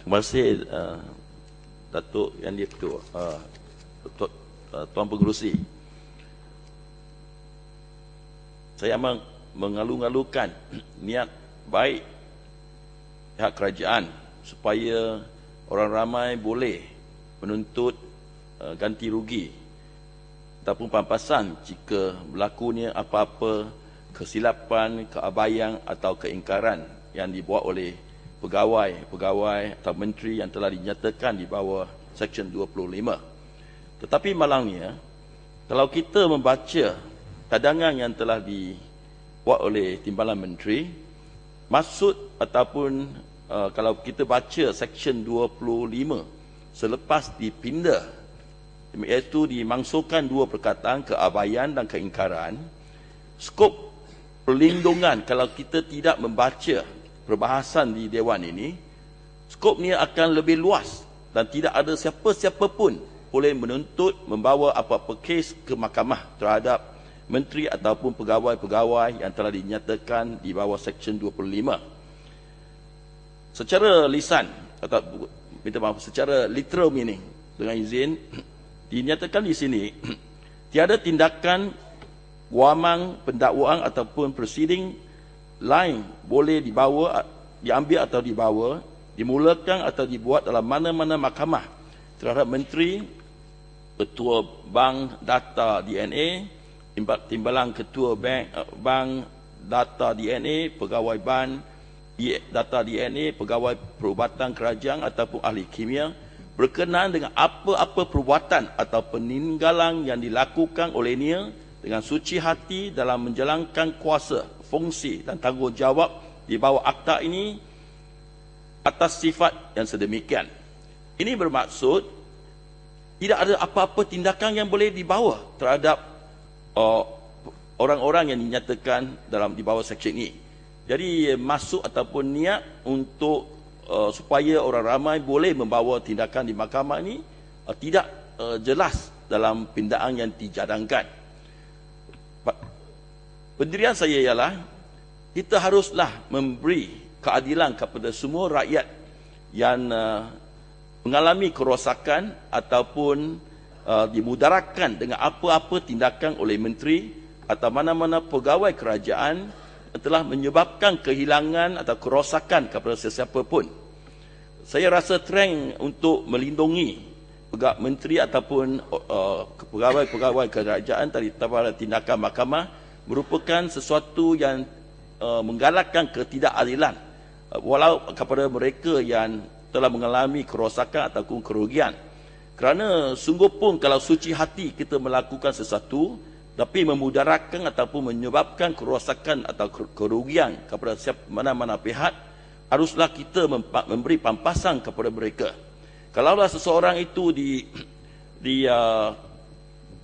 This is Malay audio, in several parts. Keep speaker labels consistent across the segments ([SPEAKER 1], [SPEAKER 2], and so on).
[SPEAKER 1] Terima kasih Datuk Yang Di-Pertua, Tuan Pengerusi. Saya mengalu-alukan niat baik pihak kerajaan supaya orang ramai boleh menuntut ganti rugi ataupun pampasan jika berlakunya apa-apa kesilapan, keabaian atau keingkaran yang dibuat oleh pegawai atau menteri yang telah dinyatakan di bawah Seksyen 25. Tetapi malangnya, kalau kita membaca cadangan yang telah dibuat oleh Timbalan Menteri, maksud ataupun kalau kita baca Seksyen 25 selepas dipindah, iaitu dimangsukan dua perkataan keabaian dan keingkaran, skop perlindungan kalau kita tidak membaca perbahasan di Dewan ini, skopnya akan lebih luas dan tidak ada siapa-siapa pun boleh menuntut membawa apa-apa kes ke mahkamah terhadap menteri ataupun pegawai-pegawai yang telah dinyatakan di bawah Seksyen 25. Secara lisan atau minta maaf, secara literal meaning, dengan izin, dinyatakan di sini tiada tindakan guaman, pendakwaan ataupun proceeding lain boleh diambil atau dibawa, dimulakan atau dibuat dalam mana-mana mahkamah terhadap menteri, ketua bank data DNA, timbalan ketua bank data DNA, pegawai bank data DNA, pegawai perubatan kerajaan ataupun ahli kimia berkenaan dengan apa-apa perbuatan atau peninggalan yang dilakukan olehnya dengan suci hati dalam menjalankan kuasa, fungsi dan tanggungjawab di bawah akta ini atas sifat yang sedemikian. Ini bermaksud tidak ada apa-apa tindakan yang boleh dibawa terhadap orang-orang yang dinyatakan di bawah seksyen ini. Jadi masuk ataupun niat untuk supaya orang ramai boleh membawa tindakan di mahkamah ini tidak jelas dalam pindaan yang dijadangkan. Pendirian saya ialah kita haruslah memberi keadilan kepada semua rakyat yang mengalami kerosakan ataupun dimudaratkan dengan apa-apa tindakan oleh menteri atau mana-mana pegawai kerajaan yang telah menyebabkan kehilangan atau kerosakan kepada sesiapa pun. Saya rasa trend untuk melindungi menteri ataupun pegawai-pegawai kerajaan daripada tindakan mahkamah merupakan sesuatu yang menggalakkan ketidakadilan walau kepada mereka yang telah mengalami kerosakan ataupun kerugian. Kerana sungguh pun kalau suci hati kita melakukan sesuatu tapi memudaratkan ataupun menyebabkan kerosakan atau kerugian kepada mana-mana pihak, haruslah kita memberi pampasan kepada mereka. Kalaulah seseorang itu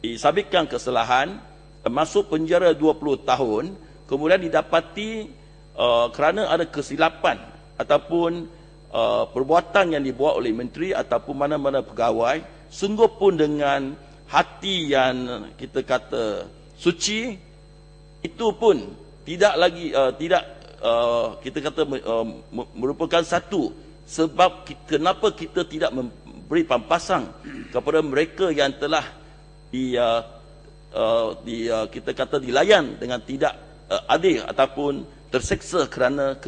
[SPEAKER 1] disabitkan kesalahan, masuk penjara 20 tahun, kemudian didapati kerana ada kesilapan ataupun perbuatan yang dibuat oleh menteri ataupun mana-mana pegawai, sungguh pun dengan hati yang kita kata suci, itu pun tidak lagi kita kata merupakan satu sebab kenapa kita tidak memberi pampasan kepada mereka yang telah kita kata dilayan dengan tidak adil ataupun terseksa kerana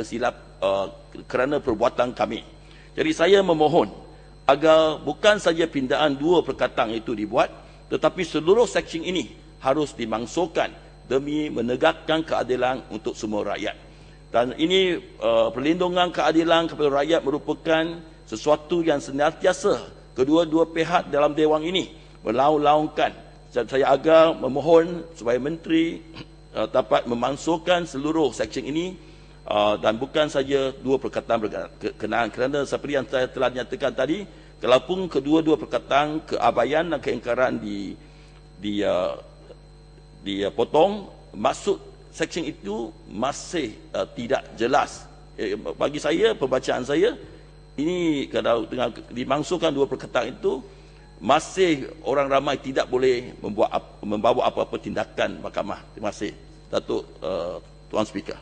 [SPEAKER 1] kerana perbuatan kami. Jadi saya memohon agar bukan saja pindaan dua perkataan itu dibuat, tetapi seluruh seksyen ini harus dimangsukan demi menegakkan keadilan untuk semua rakyat. Dan ini perlindungan keadilan kepada rakyat merupakan sesuatu yang senantiasa kedua-dua pihak dalam dewan ini melaung-laungkan. Saya agak memohon supaya menteri dapat memangsukan seluruh seksyen ini dan bukan saja dua perkataan berkenaan, kerana seperti yang saya telah nyatakan tadi, kalaupun kedua-dua perkataan keabaian dan keingkaran dipotong, maksud seksyen itu masih tidak jelas. Bagi saya, pembacaan saya, ini kalau dengan dimangsukan dua perkataan itu, masih orang ramai tidak boleh membawa apa-apa tindakan mahkamah. Terima kasih, Datuk Tuan Speaker.